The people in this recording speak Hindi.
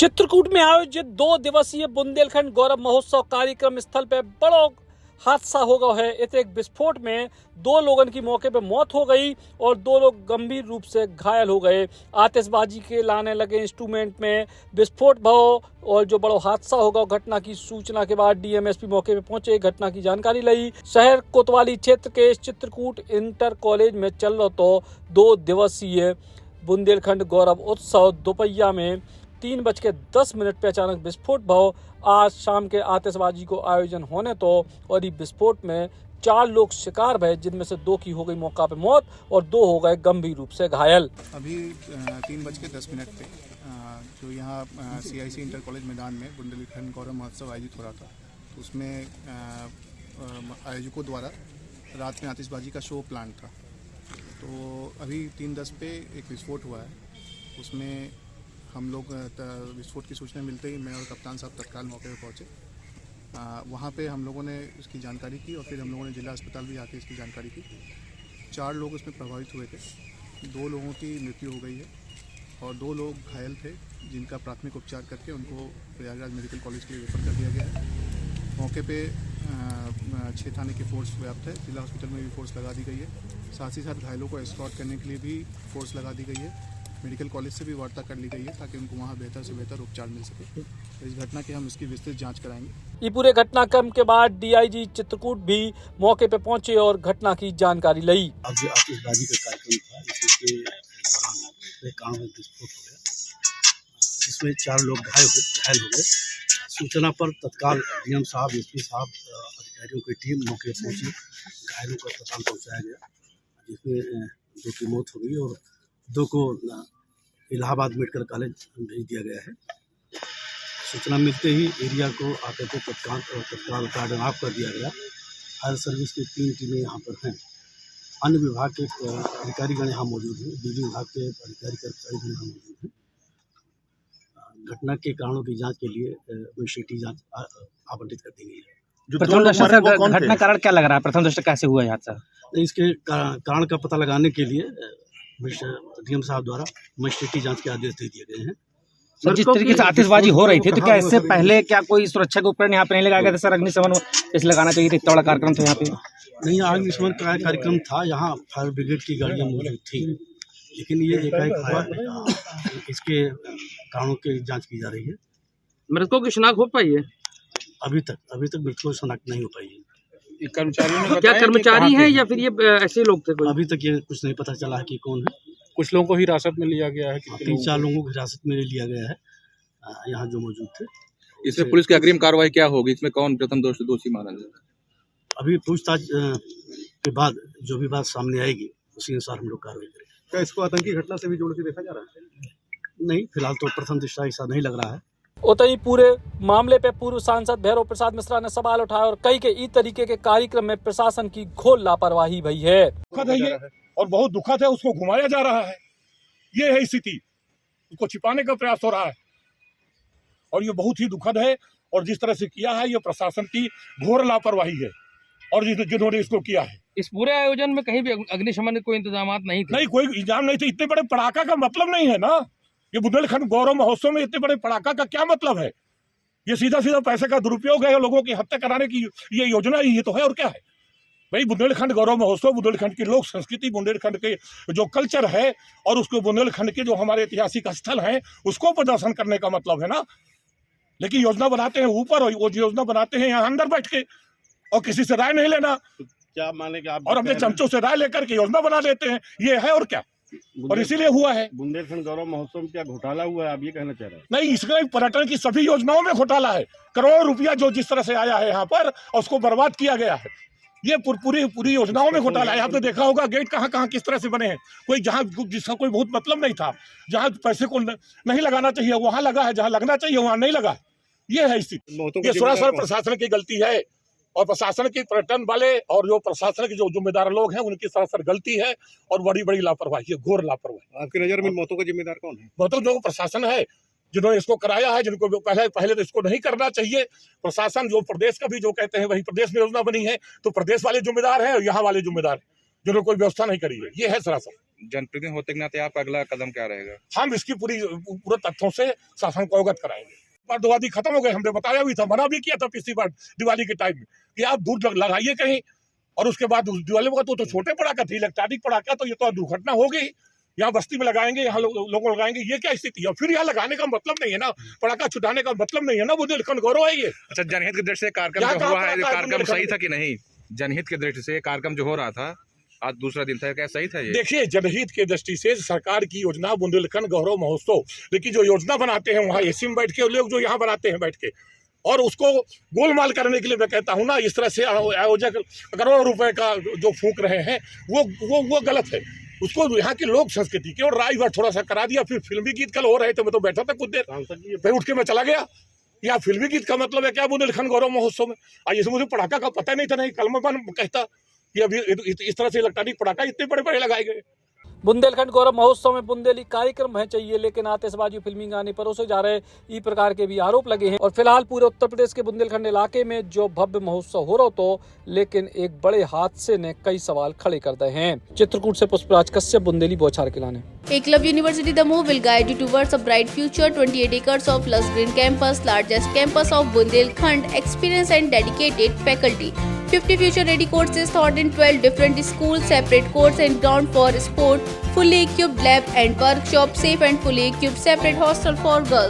चित्रकूट में आयोजित 2 दिवसीय बुंदेलखंड गौरव महोत्सव कार्यक्रम स्थल पर बड़ा हादसा हो गया है। इस एक विस्फोट में 2 लोगों की मौके पर मौत हो गई और 2 लोग गंभीर रूप से घायल हो गए। आतिशबाजी के लाने लगे इंस्ट्रूमेंट में विस्फोट भव और जो बड़ा हादसा होगा घटना की सूचना के बाद डीएमएसपी मौके पर पहुंचे, घटना की जानकारी ली। शहर कोतवाली क्षेत्र के चित्रकूट इंटर कॉलेज में चल रहा तो 2 दिवसीय बुंदेलखंड गौरव उत्सव दोपहिया में 3:10 पे अचानक विस्फोट भव। आज शाम के आतिशबाजी को आयोजन होने तो और इस विस्फोट में 4 लोग शिकार भये, जिनमें से 2 की हो गई मौका पे मौत और 2 हो गए गंभीर रूप से घायल। अभी 3:10 पे जो यहाँ CIC इंटर कॉलेज मैदान में बुंदेलखंड गौरव महोत्सव आयोजित हो रहा था, तो उसमें आयोजकों द्वारा रात में आतिशबाजी का शो प्लान था। तो अभी 3:10 पे एक विस्फोट हुआ है। उसमें हम लोग विस्फोट की सूचना मिलते ही मैं और कप्तान साहब तत्काल मौके पर पहुँचे। वहाँ पे हम लोगों ने इसकी जानकारी की और फिर हम लोगों ने जिला अस्पताल भी आके इसकी जानकारी की। 4 लोग उसमें प्रभावित हुए थे। 2 लोगों की मृत्यु हो गई है और 2 लोग घायल थे, जिनका प्राथमिक उपचार करके उनको प्रयागराज मेडिकल कॉलेज के लिए रेफर कर दिया गया है। मौके पे 6 थाने की फोर्स व्याप्त है। जिला हॉस्पिटल में भी फोर्स लगा दी गई है। साथ ही साथ घायलों को एस्कॉर्ट करने के लिए भी फोर्स लगा दी गई है। मेडिकल कॉलेज से भी वार्ता कर ली गई है ताकि उनको वहाँ बेहतर से बेहतर उपचार मिल सके। तो इस घटना की हम इसकी विस्तृत जांच कराएंगे। ये पूरे घटनाक्रम के बाद डीआईजी चित्रकूट भी मौके पे पहुंचे और घटना की जानकारी ली। आज आतिशबाजी का कार्यक्रम था, इसी के दौरान काम में विस्फोट हो गया, जिसमें 4 लोग घायल हो गए। सूचना पर तत्काल डीएम साहब, एसपी साहब, अधिकारियों की टीम मौके पर पहुंची। घायलों को अस्पताल पहुंचाया गया, जिसमें 2 की मौत हो गई और 2 को इलाहाबाद मेडिकल कॉलेज भेज दिया गया है। सूचना मिलते ही एरिया को आकर के तत्काल गार्डन ऑफ कर दिया गया। फायर सर्विस की 3 टीमें यहाँ पर हैं। अन्य विभाग के अधिकारीगण यहाँ मौजूद हैं। बिजली विभाग के अधिकारी कर्मचारीगण यहाँ मौजूद हैं। घटना के कारणों की जांच के लिए मजिस्ट्रेटी जांच आवंटित कर दी गई है। प्रथम दृष्टया घटना कारण क्या लग रहा है? प्रथम दृष्टया कैसे हुआ हादसा? इसके कारण का पता लगाने के लिए डीएम साहब द्वारा मजिस्ट्रेटी जांच के आदेश दे दिए गए हैं। सर, जिस तरीके से आतिशबाजी हो रही थी, तो क्या इससे पहले क्या कोई सुरक्षा के उपकरण यहाँ पे नहीं लगाया गया था? सर, अग्निशमन इस लगाना चाहिए था, इतना बड़ा कार्यक्रम था यहाँ पे। नहीं, अग्निशमन का कार्यक्रम था, यहाँ फायर ब्रिगेड की गाड़ियाँ मौजूद थी, लेकिन ये एकाएक हुआ। इसके कारणों की जांच की जा रही है। मृतकों की शिनाख्त हो पाई है? अभी तक मृतकों की शिनाख्त नहीं हो पाई है। कर्मचारियों ने क्या कर्मचारी हैं या फिर ये ऐसे लोग थे? अभी तक ये कुछ नहीं पता चला है कि कौन है। कुछ लोगों को हिरासत में लिया गया है। 3-4 लोगों को हिरासत में लिया गया है, यहाँ जो मौजूद थे। इसमें पुलिस की अग्रिम कार्रवाई क्या होगी? इसमें कौन प्रथम दोषी माना जाएगा? अभी पूछताछ के बाद जो भी बात सामने आएगी उसी अनुसार हम लोग कार्रवाई करेंगे। क्या इसको आतंकी घटना से भी जोड़ के देखा जा रहा है? नहीं, फिलहाल तो प्रथम दृष्टया ऐसा नहीं लग रहा है। उतई पूरे मामले पे पूर्व सांसद भैरव प्रसाद मिश्रा ने सवाल उठाया और कई के इस तरीके के कार्यक्रम में प्रशासन की घोर लापरवाही भई है। दुखद है ये, और बहुत दुखद है। उसको घुमाया जा रहा है, ये है स्थिति। उसको छिपाने का प्रयास हो रहा है और ये बहुत ही दुखद है। और जिस तरह से किया है, ये प्रशासन की घोर लापरवाही है और जिन्होंने इसको किया है। इस पूरे आयोजन में कहीं भी अग्निशमन के कोई इंतजाम नहीं थे? नहीं, कोई इंतजाम नहीं थे। इतने बड़े पड़ाका का मतलब नहीं है ना। ये बुंदेलखंड गौरव महोत्सव में इतने बड़े पड़ाका का क्या मतलब है? ये सीधा पैसे का दुरुपयोग है, लोगों की हत्या कराने की ये योजना ही ये तो है। और क्या है भाई? बुंदेलखंड गौरव महोत्सव बुंदेलखंड की लोक संस्कृति, बुंदेलखंड के जो कल्चर है और उसको बुंदेलखंड के जो हमारे ऐतिहासिक स्थल हैं उसको प्रदर्शन करने का मतलब है ना। लेकिन योजना बनाते हैं ऊपर, और वो योजना बनाते हैं यहाँ अंदर बैठ के और किसी से राय नहीं लेना। क्या माने कि आप और अपने चमचों से राय लेकर के योजना बना लेते हैं, ये है और क्या। और इसीलिए हुआ है। बुंदेलखंड गौरव महोत्सव में क्या घोटाला हुआ है, आप ये कहना चाह रहे हैं? नहीं, इसमें पर्यटन की सभी योजनाओं में घोटाला है। करोड़ों रुपया जो जिस तरह से आया है यहाँ पर और उसको बर्बाद किया गया है। ये पूरी योजनाओं में घोटाला है। आपने देखा होगा गेट कहाँ किस तरह से बने हैं। कोई जहाँ जिसका कोई बहुत मतलब नहीं था, जहाँ पैसे को नहीं लगाना चाहिए वहाँ लगा है, जहाँ लगना चाहिए वहाँ नहीं लगा। ये है स्थिति। ये सरासर प्रशासन की गलती है और प्रशासन के पर्यटन वाले और जो प्रशासन के जो जिम्मेदार लोग हैं उनकी सरासर गलती है और बड़ी घोर लापरवाही। आपकी नज़र में मौतों का जिम्मेदार कौन है? मौतों जो प्रशासन है, जिन्होंने इसको कराया है, जिनको पहले तो इसको नहीं करना चाहिए। प्रशासन जो प्रदेश का भी जो कहते हैं वही प्रदेश में योजना बनी है, तो प्रदेश वाले जिम्मेदार हैं और यहाँ वाले जिम्मेदार हैं जिन्होंने कोई व्यवस्था नहीं करी है। ये है सरासर। जनप्रतिनिधि होते के नाते आपका अगला कदम क्या रहेगा? हम इसकी पूरे तथ्यों से शासन को अवगत कराएंगे। वादी खत्म हो गए, हमने बताया भी था, मना भी किया था पिछली बार दिवाली के टाइम में कि आप दूर लगाइए कहीं, और उसके बाद दिवाली में तो छोटे पटाखा थी, इलेक्ट्रॉनिक पटाखा, तो ये तो दुर्घटना हो गई। यहाँ बस्ती में लगाएंगे, यहाँ लोग लगाएंगे, ये क्या स्थिति है? और फिर यहाँ लगाने का मतलब नहीं है ना, पटाखा छुटाने का मतलब नहीं है ना, बुंदेलखंड गौरव है ये। अच्छा, जनहित की दृष्टि से कार्यक्रम जो हुआ है, कार्यक्रम सही था कि नहीं? जनहित की दृष्टि से कार्यक्रम जो हो रहा था, आज दूसरा दिन था, क्या सही था ये? देखिए, जनहित की दृष्टि से सरकार की योजना बुंदेलखंड गौरव महोत्सव, लेकिन जो योजना बनाते हैं वहाँ एसी में बैठ के लोग, जो यहाँ बनाते हैं बैठ के, और उसको गोलमाल करने के लिए मैं कहता हूँ ना, इस तरह से आयोजक करोड़ों रुपए का जो फूंक रहे हैं वो गलत है। उसको यहाँ की लोक संस्कृति की और राय बार थोड़ा सा करा दिया। फिर फिल्मी गीत कल हो रहे थे, मैं तो बैठा था कुछ देर, फिर उठ के मैं चला गया। या फिल्मी गीत का मतलब है क्या बुंदेलखंड गौरव महोत्सव में? ये मुझे पटाखा का पता नहीं था, नहीं कल मैं कहता कि अभी इस तरह से इलेक्ट्रॉनिक पटाखा इतने बड़े बड़े लगाए गए। बुंदेलखंड गौरव महोत्सव में बुंदेली कार्यक्रम है चाहिए, लेकिन आतिशबाजी फिल्मी गाने परोसे जा रहे, ई प्रकार के भी आरोप लगे हैं। और फिलहाल पूरे उत्तर प्रदेश के बुंदेलखंड इलाके में जो भव्य महोत्सव हो रहा तो, लेकिन एक बड़े हादसे ने कई सवाल खड़े कर दिए हैं। चित्रकूट से पुष्पराज कश्यप, बुंदेली बौछार खिलाने। Eklavya University Damoh will guide you towards a bright future. 28 acres of lush green campus, largest campus of Bundelkhand, experienced and dedicated faculty. 50 future-ready courses taught in 12 different schools, separate courts and ground for sport, fully equipped lab and workshop, safe and fully equipped separate hostel for girls.